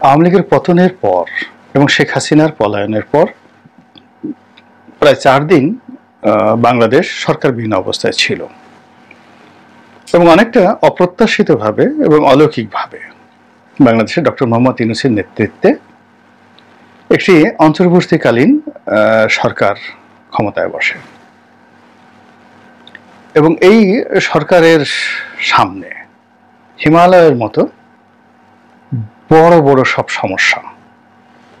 আওয়ামী লীগের পতনের পর এবং শেখ হাসিনার পলায়নের পর প্রায় 4 দিন বাংলাদেশ সরকারবিহীন অবস্থায় ছিল এবং অনেকটা অপ্রত্যাশিতভাবে এবং অলৌকিকভাবে বাংলাদেশে ডক্টর মোহাম্মদ ইউনূসের নেতৃত্বে একটি অন্তর্বর্তীকালীন সরকার ক্ষমতায় বসে এবং এই সরকারের সামনে হিমালয়ের মতো বড় বড় সব সমস্যা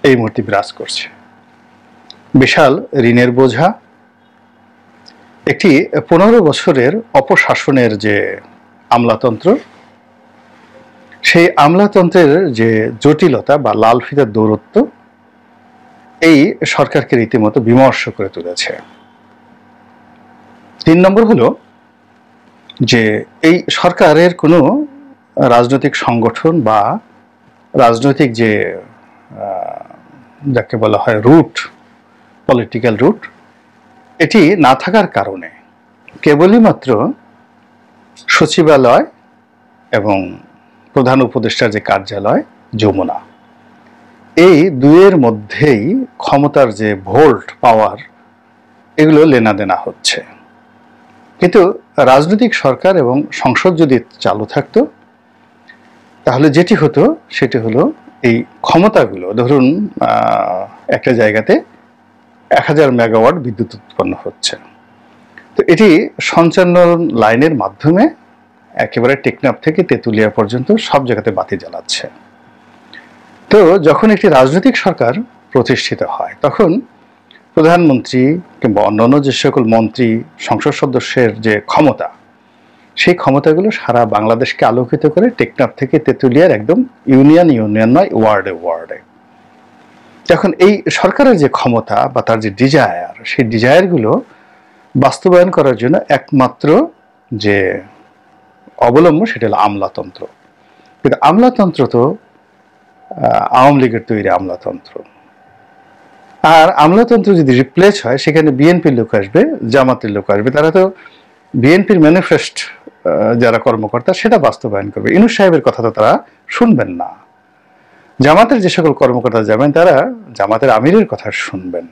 এই মুহূর্তে বিরাজ করছে। বিশাল ঋণের বোঝা, একটি 15 বছরের অপশাসনের যে আমলাতন্ত্র, সেই আমলাতন্ত্রের যে জটিলতা বা লাল ফিতার দৌরত্ব এই সরকারকে রীতিমতো বিমর্ষ করে তুলেছে। 3 নম্বর হলো যে এই সরকারের কোনো রাজনৈতিক সংগঠন বা রাজনৈতিক যে যাকে বলা হয় রুট, পলিটিক্যাল রুট, এটি না থাকার কারণে কেবলই মাত্র সচিবালয় এবং প্রধান উপদেষ্টার যে কার্যালয় যমুনা, এই দুয়ের মধ্যেই ক্ষমতার যে ভোল্ট পাওয়ার এগুলো লেনাদেনা হচ্ছে। কিন্তু রাজনৈতিক সরকার এবং সংসদ যদি চালু থাকতো তাহলে যেটি হতো সেটি হলো এই ক্ষমতাগুলো, ধরুন একটা জায়গাতে 1000 মেগাওয়াট বিদ্যুৎ উৎপন্ন হচ্ছে, তো এটি সঞ্চালন লাইনের মাধ্যমে একেবারে টেকনাফ থেকে তেঁতুলিয়া পর্যন্ত সব জায়গাতে বাতি জ্বালাচ্ছে। তো যখন একটি রাজনৈতিক সরকার প্রতিষ্ঠিত হয় তখন প্রধানমন্ত্রী কিংবা অন্যান্য যে সকল মন্ত্রী, সংসদ সদস্যের যে ক্ষমতা, সেই ক্ষমতাগুলো সারা বাংলাদেশকে আলোকিত করে টেকনাফ থেকে তেঁতুলিয়ার একদম ইউনিয়ন নয়, ওয়ার্ডে ওয়ার্ডে। এখন এই সরকারের যে ক্ষমতা বা তার যে ডিজায়ার, সেই ডিজায়ারগুলো বাস্তবায়ন করার জন্য একমাত্র যে অবলম্বন সেটা হলো আমলাতন্ত্র। কিন্তু আমলাতন্ত্র তো আওয়ামী লীগের তৈরি আমলাতন্ত্র, আর আমলাতন্ত্র যদি রিপ্লেস হয় সেখানে বিএনপির লোক আসবে, জামাতের লোক আসবে, তারা তো বিএনপির ম্যানিফেস্ট যারা কর্মকর্তা সেটা বাস্তবায়ন করবে। ইউনূস সাহেবের কথা তো তারা শুনবেন না। জামাতের যে সকল কর্মকর্তা যাবেন তারা জামাতের আমিরের কথা শুনবেন।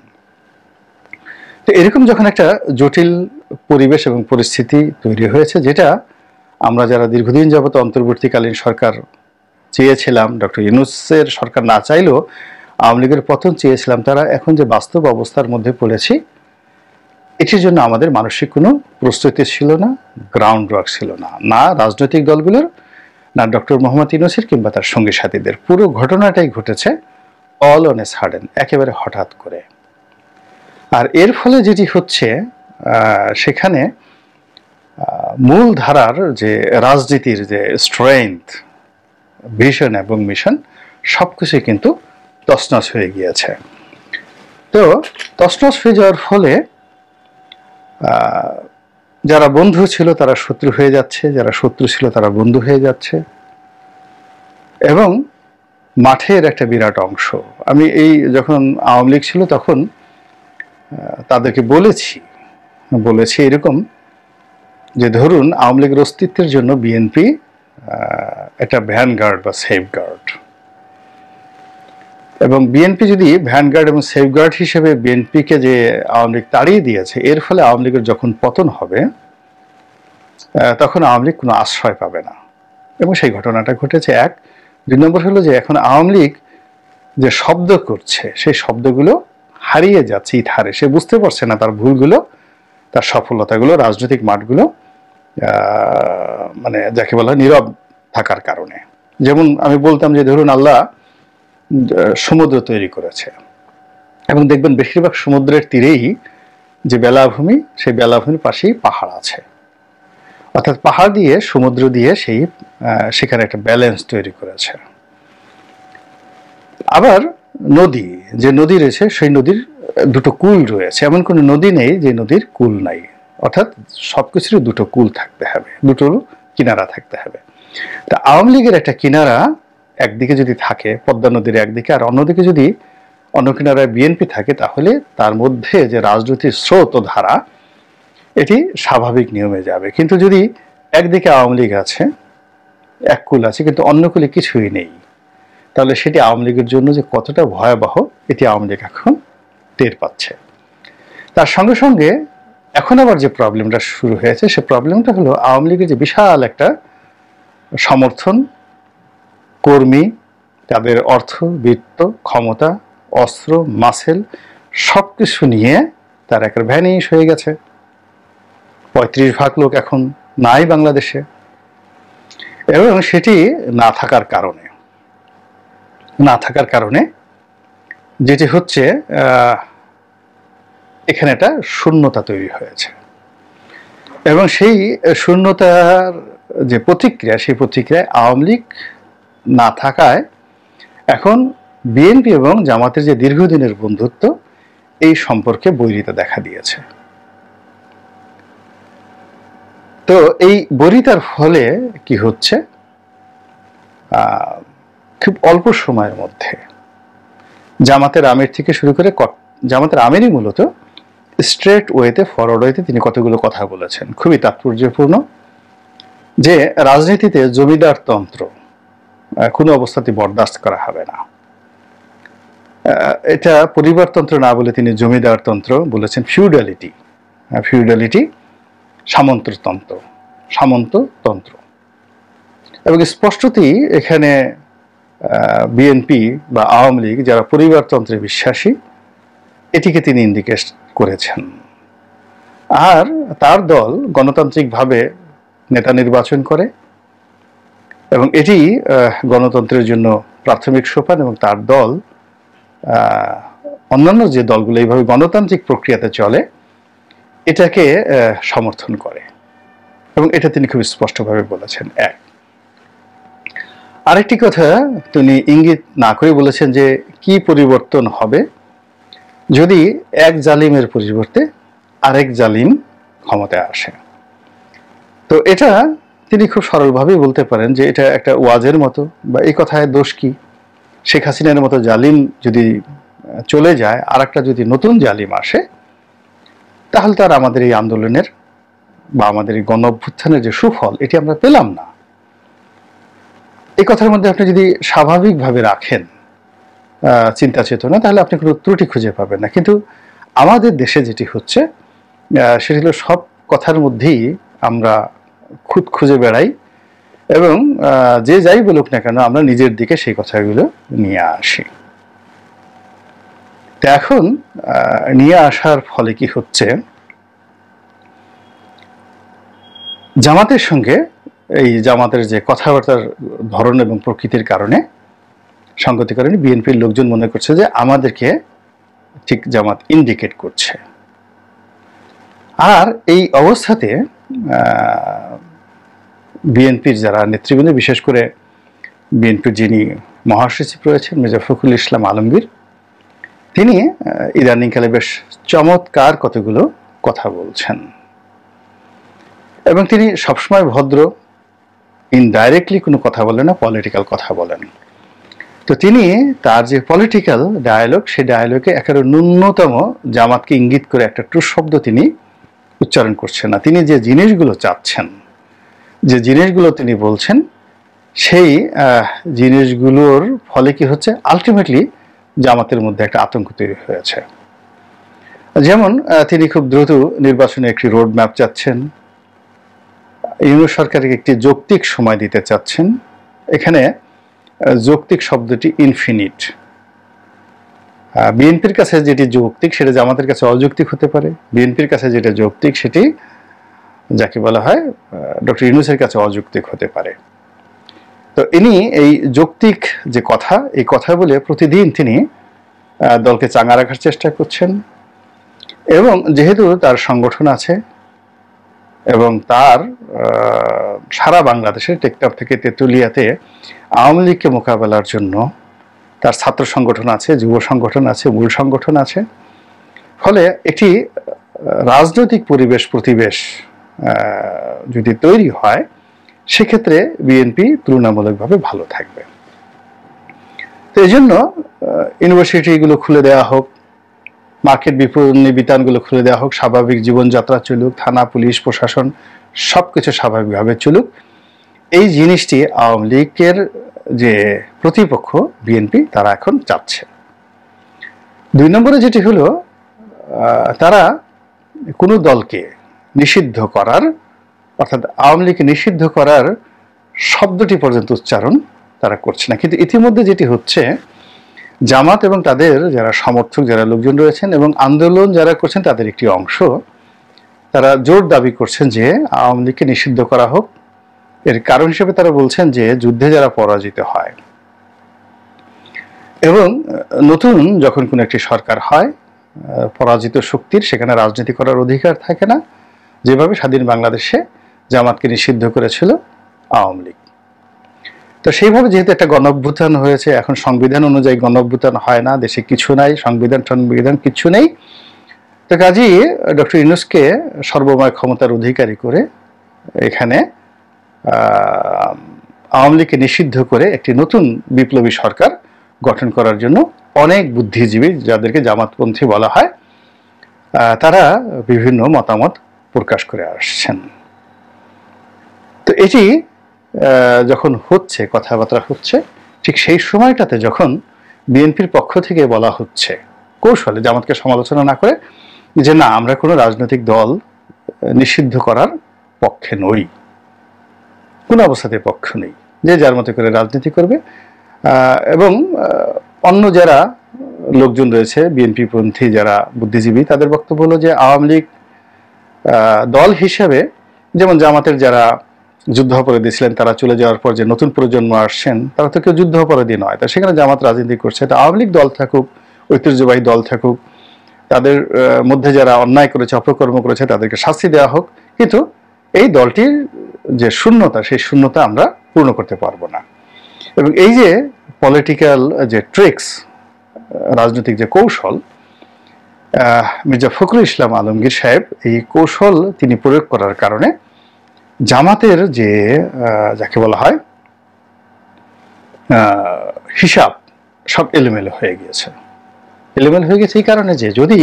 তো এরকম যখন একটা জটিল পরিবেশ এবং পরিস্থিতি তৈরি হয়েছে, যেটা আমরা যারা দীর্ঘদিন যাবত অন্তর্বর্তীকালীন সরকার চেয়েছিলাম, ডক্টর ইউনূসের সরকার না চাইলেও আওয়ামী লীগের পতন চেয়েছিলাম, তারা এখন যে বাস্তব অবস্থার মধ্যে পড়েছি এটির জন্য আমাদের মানসিক কোনো প্রস্তুতি ছিল না, গ্রাউন্ড ওয়ার্ক ছিল না, না রাজনৈতিক দলগুলোর, না ডক্টর মোহাম্মদ ইউনূসের কিংবা তার সঙ্গী সাথীদের। পুরো ঘটনাটাই ঘটেছে অল অন এ সাডেন, একেবারে হঠাৎ করে। আর এর ফলে যেটি হচ্ছে সেখানে মূল ধারার যে রাজনীতির যে স্ট্রেংথ, ভিশন এবং মিশন সবকিছুই কিন্তু তছনছ হয়ে গিয়েছে। তো তছনছ হয়ে যাওয়ার ফলে যারা বন্ধু ছিল তারা শত্রু হয়ে যাচ্ছে, যারা শত্রু ছিল তারা বন্ধু হয়ে যাচ্ছে, এবং মাঠের একটা বিরাট অংশ, আমি এই যখন আওয়ামী লীগ ছিল তখন তাদেরকে বলেছি এরকম যে ধরুন আওয়ামী লীগের অস্তিত্বের জন্য বিএনপি একটা ভ্যানগার্ড বা সেফগার্ড, এবং বিএনপি যদি ভ্যানগার্ড এবং সেফগার্ড হিসেবে বিএনপিকে যে আওয়ামী লীগ তাড়িয়ে দিয়েছে, এর ফলে আওয়ামী লীগের যখন পতন হবে তখন আওয়ামী লীগ কোনো আশ্রয় পাবে না, এবং সেই ঘটনাটা ঘটেছে। 1 2 নম্বর হলো যে এখন আওয়ামী লীগ যে শব্দ করছে সেই শব্দগুলো হারিয়ে যাচ্ছে ইথারে, সে বুঝতে পারছে না তার ভুলগুলো, তার সফলতাগুলো, রাজনৈতিক মাঠগুলো মানে যাকে বলা হয় নীরব থাকার কারণে। যেমন আমি বলতাম যে ধরুন আল্লাহ সমুদ্র তৈরি করেছে এবং দেখবেন বেশিরভাগ সমুদ্রের তীরেই যে বেলাভূমি, সেই বেলাভূমির পাশেই পাহাড় আছে, অর্থাৎ পাহাড় দিয়ে সমুদ্র দিয়ে সেখানে একটা ব্যালেন্স তৈরি করেছে। আবার নদী, যে নদী রয়েছে সেই নদীর দুটো কূল রয়েছে, এমন কোনো নদী নেই যে নদীর কূল নাই, অর্থাৎ সবকিছুরই দুটো কূল থাকতে হবে, দুটো কিনারা থাকতে হবে। তা আওয়ামী লীগের একটা কিনারা একদিকে যদি থাকে পদ্মা নদীর একদিকে, আর অন্যদিকে যদি অন্য কিনারায় বিএনপি থাকে, তাহলে তার মধ্যে যে রাজনৈতিক স্রোত ও ধারা এটি স্বাভাবিক নিয়মে যাবে। কিন্তু যদি একদিকে আওয়ামী লীগ আছে, এক কূল আছে, কিন্তু অন্য কূলে কিছুই নেই, তাহলে সেটি আওয়ামী লীগের জন্য যে কতটা ভয়াবহ এটি আওয়ামী লীগ এখন টের পাচ্ছে। তার সঙ্গে সঙ্গে এখন আবার যে প্রবলেমটা শুরু হয়েছে, সে প্রবলেমটা হলো আওয়ামী লীগের যে বিশাল একটা সমর্থন, কর্মী, তাদের অর্থ, বিত্ত, ক্ষমতা, অস্ত্র, মাসেল সব কিছু নিয়ে তার একটা ভ্যানিশ হয়ে গেছে। 35% লোক এখন নাই বাংলাদেশে। এবং সেটি না থাকার কারণে যেটি হচ্ছে এখানে একটা শূন্যতা তৈরি হয়েছে। এবং সেই শূন্যতার যে প্রতিক্রিয়া, সেই প্রতিক্রিয়ায় আওয়ামী লীগ না থাকায় এখন বিএনপি এবং জামাতের যে দীর্ঘদিনের বন্ধুত্ব, এই সম্পর্কে বৈরিতা দেখা দিয়েছে। তো এই বৈরিতার ফলে কি হচ্ছে, খুব অল্প সময়ের মধ্যে জামাতের আমির থেকে শুরু করে, জামাতের আমিরই মূলত স্ট্রেট ওয়েতে, ফরওয়ার্ড ওয়েতে তিনি কতগুলো কথা বলেছেন খুবই তাৎপর্যপূর্ণ, যে রাজনীতিতে জমিদার তন্ত্র কোনো অবস্থাতেই বরদাস্ত করা হবে না। এটা পরিবারতন্ত্র না বলে তিনি জমিদারতন্ত্র বলেছেন, ফিউডালিটি, সামন্ততন্ত্র। এবং স্পষ্টতই এখানে বিএনপি বা আওয়ামী লীগ যারা পরিবারতন্ত্রে বিশ্বাসী, এটিকে তিনি ইন্ডিকেট করেছেন। আর তার দল গণতান্ত্রিকভাবে নেতা নির্বাচন করে এবং এটি গণতন্ত্রের জন্য প্রাথমিক সোপান, এবং তার দল অন্যান্য যে দলগুলো এইভাবে গণতান্ত্রিক প্রক্রিয়াতে চলে এটাকে সমর্থন করে, এবং এটা তিনি খুব স্পষ্টভাবে বলেছেন। আরেকটি কথা তিনি ইঙ্গিত না করে বলেছেন যে কি পরিবর্তন হবে যদি এক জালিমের পরিবর্তে আরেক জালিম ক্ষমতায় আসে। তো এটা তিনি খুব সরলভাবেই বলতে পারেন যে এটা একটা ওয়াজের মতো, বা এই কথায় দোষ কি, শেখ হাসিনার মতো জালিম যদি চলে যায়, আর একটা যদি নতুন জালিম আসে, তাহলে তার আমাদের এই আন্দোলনের বা আমাদের এই গণ অভ্যুত্থানের যে সুফল, এটি আমরা পেলাম না। এই কথার মধ্যে আপনি যদি স্বাভাবিকভাবে রাখেন চিন্তা চেতনা, তাহলে আপনি কোনো ত্রুটি খুঁজে পাবেন না। কিন্তু আমাদের দেশে যেটি হচ্ছে সেটি হলো সব কথার মধ্যেই আমরা খুঁত খুঁজে বেড়াই, এবং যে যাই বলুক না কেন আমরা নিজের দিকে সেই কথাগুলো নিয়ে আসি। তো এখন নিয়ে আসার ফলে কি হচ্ছে, জামাতের সঙ্গে এই জামাতের যে কথাবার্তার ধরন এবং প্রকৃতির কারণে, সংগতি কারণে বিএনপির লোকজন মনে করছে যে আমাদেরকে ঠিক জামাত ইন্ডিকেট করছে। আর এই অবস্থাতে বিএনপির যারা নেতৃবৃন্দ, বিশেষ করে বিএনপির যিনি মহাসচিব রয়েছেন মির্জা ফখরুল ইসলাম আলমগীর, তিনি ইদানিংকালে বেশ চমৎকার কতগুলো কথা বলছেন, এবং তিনি সবসময় ভদ্র, ইনডাইরেক্টলি কোনো কথা বলেন না, পলিটিক্যাল কথা বলেন। তো তিনি তার যে পলিটিক্যাল ডায়ালগ, সেই ডায়ালগে একেবারে ন্যূনতম জামাতকে ইঙ্গিত করে একটা ট্রু শব্দ তিনি উচ্চারণ করছেন না। তিনি যে জিনিসগুলো চাচ্ছেন, যে জিনিসগুলো তিনি বলছেন, সেই জিনিসগুলোর ফলে কি হচ্ছে, আলটিমেটলি জামাতের মধ্যে একটা আতঙ্ক তৈরি হয়েছে। যেমন তিনি খুব দ্রুত নির্বাচনে একটি রোড ম্যাপ চাচ্ছেন, ইউনূস সরকারকে একটি যৌক্তিক সময় দিতে চাচ্ছেন। এখানে যৌক্তিক শব্দটি ইনফিনিট। বিএনপির কাছে যেটি যৌক্তিক সেটা জামাতের কাছে অযৌক্তিক হতে পারে, বিএনপির কাছে যেটা যৌক্তিক সেটি যাকে বলা হয় ডক্টর ইউনূসের কাছে অযৌক্তিক হতে পারে। তো ইনি এই যৌক্তিক যে কথা, এই কথা বলে প্রতিদিন তিনি দলকে চাঙ্গা রাখার চেষ্টা করছেন, এবং যেহেতু তার সংগঠন আছে এবং তার সারা বাংলাদেশের টেকনাফ থেকে তেঁতুলিয়াতে আওয়ামী লীগকে মোকাবেলার জন্য তার ছাত্র সংগঠন আছে, যুব সংগঠন আছে, মূল সংগঠন আছে, ফলে একটি রাজনৈতিক প্রতিবেশ যদি তৈরি হয়, সেক্ষেত্রে বিএনপি তুলনামূলকভাবে ভালো থাকবে। তো এই জন্য ইউনিভার্সিটিগুলো খুলে দেওয়া হোক, মার্কেট বিপণী বিতানগুলো খুলে দেওয়া হোক, স্বাভাবিক জীবনযাত্রা চলুক, থানা পুলিশ প্রশাসন সবকিছু স্বাভাবিকভাবে চলুক, এই জিনিসটি আওয়ামী লীগের যে প্রতিপক্ষ বিএনপি তারা এখন চাচ্ছে। 2 নম্বরে যেটি হলো তারা কোনো দলকে নিষিদ্ধ করার, অর্থাৎ আওয়ামী লীগকে নিষিদ্ধ করার শব্দটি পর্যন্ত উচ্চারণ তারা করছে না। কিন্তু ইতিমধ্যে যেটি হচ্ছে, জামাত এবং তাদের যারা সমর্থক, যারা লোকজন রয়েছেন এবং আন্দোলন যারা করছেন তাদের একটি অংশ, তারা জোর দাবি করছেন যে আওয়ামী লীগকে নিষিদ্ধ করা হোক। এর কারণ হিসেবে তারা বলছেন যে যুদ্ধে যারা পরাজিত হয় এবং নতুন যখন কোনো একটি সরকার হয়, পরাজিত শক্তির সেখানে রাজনীতি করার অধিকার থাকে না, যেভাবে স্বাধীন বাংলাদেশে জামাতকে নিষিদ্ধ করেছিল আওয়ামী লীগ। তো সেইভাবে যেহেতু একটা গণঅভ্যুত্থান হয়েছে, এখন সংবিধান অনুযায়ী গণঅভ্যুত্থান হয় না, দেশে কিছু নাই, সংবিধান কিছু নেই। তো কাজেই ডক্টর ইউনূসকে সর্বময় ক্ষমতার অধিকারী করে এখানে আওয়ামী লীগকে নিষিদ্ধ করে একটি নতুন বিপ্লবী সরকার গঠন করার জন্য অনেক বুদ্ধিজীবী, যাদেরকে জামাতপন্থী বলা হয়, তারা বিভিন্ন মতামত প্রকাশ করে আসছেন। তো এটি যখন হচ্ছে, কথাবার্তা হচ্ছে, ঠিক সেই সময়টাতে যখন বিএনপির পক্ষ থেকে বলা হচ্ছে কৌশলে, জামাতকে সমালোচনা না করে, যে না, আমরা কোনো রাজনৈতিক দল নিষিদ্ধ করার পক্ষে নই, কোনো অবস্থাতে পক্ষ নেই, যে যার মতো করে রাজনীতি করবে। এবং অন্য যারা লোকজন রয়েছে বিএনপি পন্থী যারা বুদ্ধিজীবী, তাদের বক্তব্য হলো যে আওয়ামী লীগ দল হিসেবে, যেমন জামাতের যারা যুদ্ধাপরাধী ছিলেন তারা চলে যাওয়ার পর যে নতুন প্রজন্ম আসছেন তারা তো কেউ যুদ্ধাপরাধী নয়, তা সেখানে জামাত রাজনীতি করছে। তা আওয়ামী লীগ দল থাকুক, ঐতিহ্যবাহী দল থাকুক, তাদের মধ্যে যারা অন্যায় করেছে, অপকর্ম করেছে, তাদেরকে শাস্তি দেওয়া হোক, কিন্তু এই দলটির যে শূন্যতা, সেই শূন্যতা আমরা পূর্ণ করতে পারবো না। এবং এই যে পলিটিক্যাল যে ট্রিক্স, রাজনৈতিক যে কৌশল, মির্জা ফখরুল ইসলাম আলমগীর সাহেব এই কৌশল তিনি প্রয়োগ করার কারণে জামাতের যে যাকে বলা হয় হিসাব, সব এলোমেলো হয়ে গিয়েছে। এলোমেলো হয়ে গেছে এই কারণে যে যদি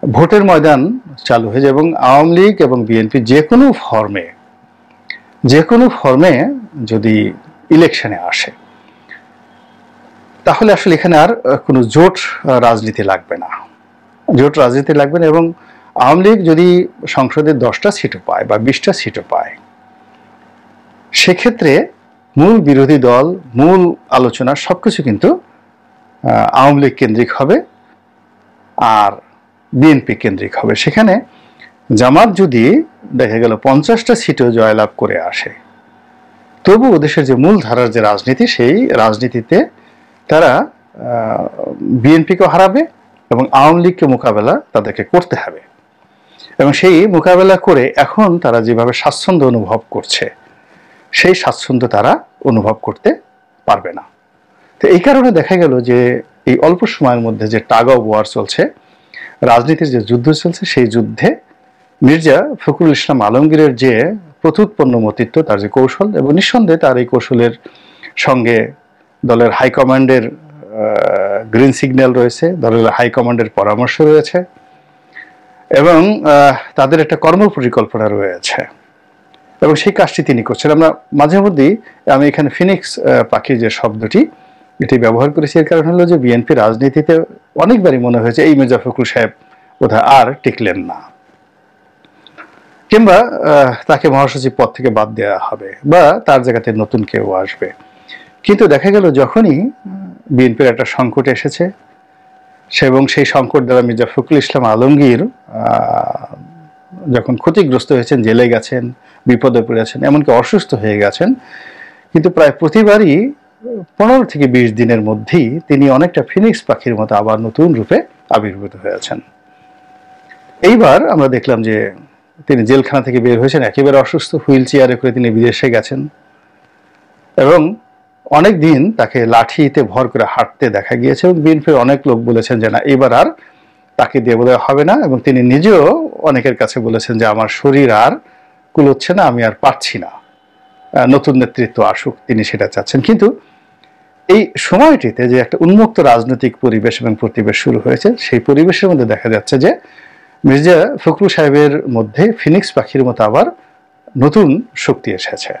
ভোটের ময়দান চালু হয়ে যায় এবং আওয়ামী লীগ এবং বিএনপি যে কোনো ফর্মে যদি ইলেকশনে আসে, তাহলে আসলে এখানে আর কোনো জোট রাজনীতি লাগবে না, এবং আওয়ামী লীগ যদি সংসদে 10টা সিটও পায় বা 20টা সিটও পায়, সেক্ষেত্রে মূল বিরোধী দল, মূল আলোচনা সবকিছু কিন্তু আওয়ামী লীগ কেন্দ্রিক হবে আর বিএনপি কেন্দ্রিক হবে। সেখানে জামাত যদি দেখা গেল 50টা সিটও জয়লাভ করে আসে, তবু দেশের যে মূল ধারার যে রাজনীতি, সেই রাজনীতিতে তারা বিএনপিকে হারাবে এবং আওয়ামী লীগকে মোকাবেলা তাদেরকে করতে হবে। এবং সেই মোকাবেলা করে এখন তারা যেভাবে স্বাচ্ছন্দ্য অনুভব করছে, সেই স্বাচ্ছন্দ্য তারা অনুভব করতে পারবে না। তো এই কারণে দেখা গেল যে এই অল্প সময়ের মধ্যে যে টাগ অফ ওয়ার চলছে, রাজনীতির যে যুদ্ধ চলছে, সেই যুদ্ধে মির্জা ফখরুল ইসলাম আলমগীরের যে প্রত্যুৎপন্ন মতিত্ব, তার যে কৌশল, এবং নিঃসন্দেহে তার এই কৌশলের সঙ্গে দলের হাইকমান্ডের গ্রিন সিগন্যাল রয়েছে, দলের হাইকমান্ডের পরামর্শ রয়েছে এবং তাদের একটা কর্ম পরিকল্পনা রয়েছে, এবং সেই কাজটি তিনি করছেন। আমরা মাঝে মধ্যেই, আমি এখানে ফিনিক্স পাখি যে শব্দটি, এটি ব্যবহার করেছি। এর কারণ হলো যে বিএনপি রাজনীতিতে অনেকবারই মনে হয়েছে এই মির্জা ফখরুল সাহেব বোধহয় আর টিকলেন না, কিংবা তাকে মহাসচিব পদ থেকে বাদ দেওয়া হবে বা তার জায়গাতে নতুন কেউ আসবে। কিন্তু দেখা গেল যখনই বিএনপির একটা সংকট এসেছে, এবং সেই সংকট দ্বারা মির্জা ফখরুল ইসলাম আলমগীর যখন ক্ষতিগ্রস্ত হয়েছেন, জেলে গেছেন, বিপদে পড়েছেন, এমনকি অসুস্থ হয়ে গেছেন, কিন্তু প্রায় প্রতিবারই 15 থেকে 20 দিনের মধ্যেই তিনি অনেকটা ফিনিক্স পাখির মতো আবার নতুন রূপে আবির্ভূত হয়েছেন। এইবার আমরা দেখলাম যে তিনি জেলখানা থেকে বের হয়েছেন একেবারে অসুস্থ, হুইল চেয়ারে করে তিনি বিদেশে গেছেন এবং অনেক দিন তাকে লাঠিতে ভর করে হাঁটতে দেখা গিয়েছে। এবং বিএনপির অনেক লোক বলেছেন যে না, এবার আর তাকে দিয়ে বোধহয় হবে না, এবং তিনি নিজেও অনেকের কাছে বলেছেন যে আমার শরীর আর কুলোচ্ছে না, আমি আর পারছি না, নতুন নেতৃত্ব আসুক, তিনি সেটা চাচ্ছেন। কিন্তু এই সময়টিতে যে একটা উন্মুক্ত রাজনৈতিক পরিবেশ এবং প্রতিবেশ শুরু হয়েছে, সেই পরিবেশের মধ্যে দেখা যাচ্ছে যে মির্জা ফখরুল সাহেবের মধ্যে ফিনিক্স পাখির মতো আবার নতুন শক্তি এসেছে।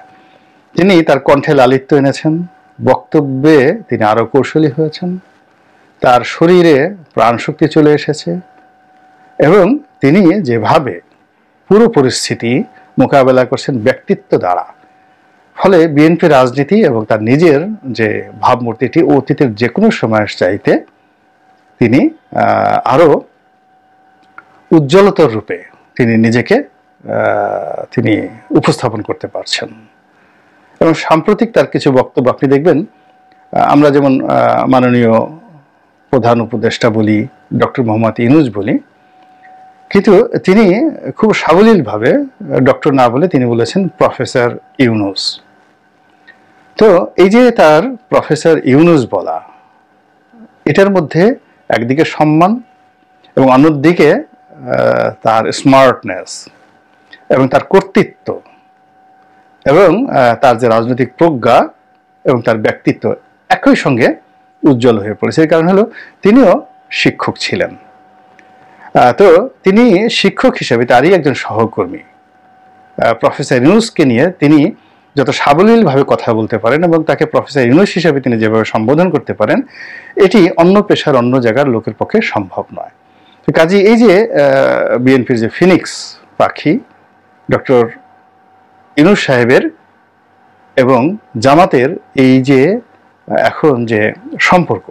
তিনি তার কণ্ঠে লালিত্য এনেছেন, বক্তব্যে তিনি আরো কৌশলী হয়েছেন, তার শরীরে প্রাণশক্তি চলে এসেছে এবং তিনি যেভাবে পুরো পরিস্থিতি মোকাবেলা করছেন ব্যক্তিত্ব দ্বারা, ফলে বিএনপি রাজনীতি এবং তার নিজের যে ভাবমূর্তিটি অতীতের যে কোনো সময়ের চাইতে তিনি আরো উজ্জ্বলতর রূপে তিনি নিজেকে তিনি উপস্থাপন করতে পারছেন। এবং সাম্প্রতিক তার কিছু বক্তব্য আপনি দেখবেন, আমরা যেমন মাননীয় প্রধান উপদেষ্টা বলি, ডক্টর মোহাম্মদ ইউনূস বলি, কিন্তু তিনি খুব সাবলীলভাবে ডক্টর না বলে তিনি বলেছেন প্রফেসর ইউনূস। তো এই যে তার প্রফেসর ইউনূস বলা, এটার মধ্যে একদিকে সম্মান এবং অন্যদিকে তার স্মার্টনেস এবং তার কর্তৃত্ব এবং তার যে রাজনৈতিক প্রজ্ঞা এবং তার ব্যক্তিত্ব একই সঙ্গে উজ্জ্বল হয়ে পড়েছে। এর কারণ হলো তিনিও শিক্ষক ছিলেন। তো তিনি শিক্ষক হিসেবে তারই একজন সহকর্মী প্রফেসর ইউনূসকে নিয়ে তিনি যত সাবলীলভাবে কথা বলতে পারেন এবং তাকে প্রফেসর ইউনূস হিসেবে তিনি যেভাবে সম্বোধন করতে পারেন, এটি অন্য পেশার অন্য জায়গার লোকের পক্ষে সম্ভব নয়। তো কাজে এই যে বিএনপির যে ফিনিক্স পাখি ডক্টর ইউনূস সাহেবের এবং জামাতের এই যে এখন যে সম্পর্ক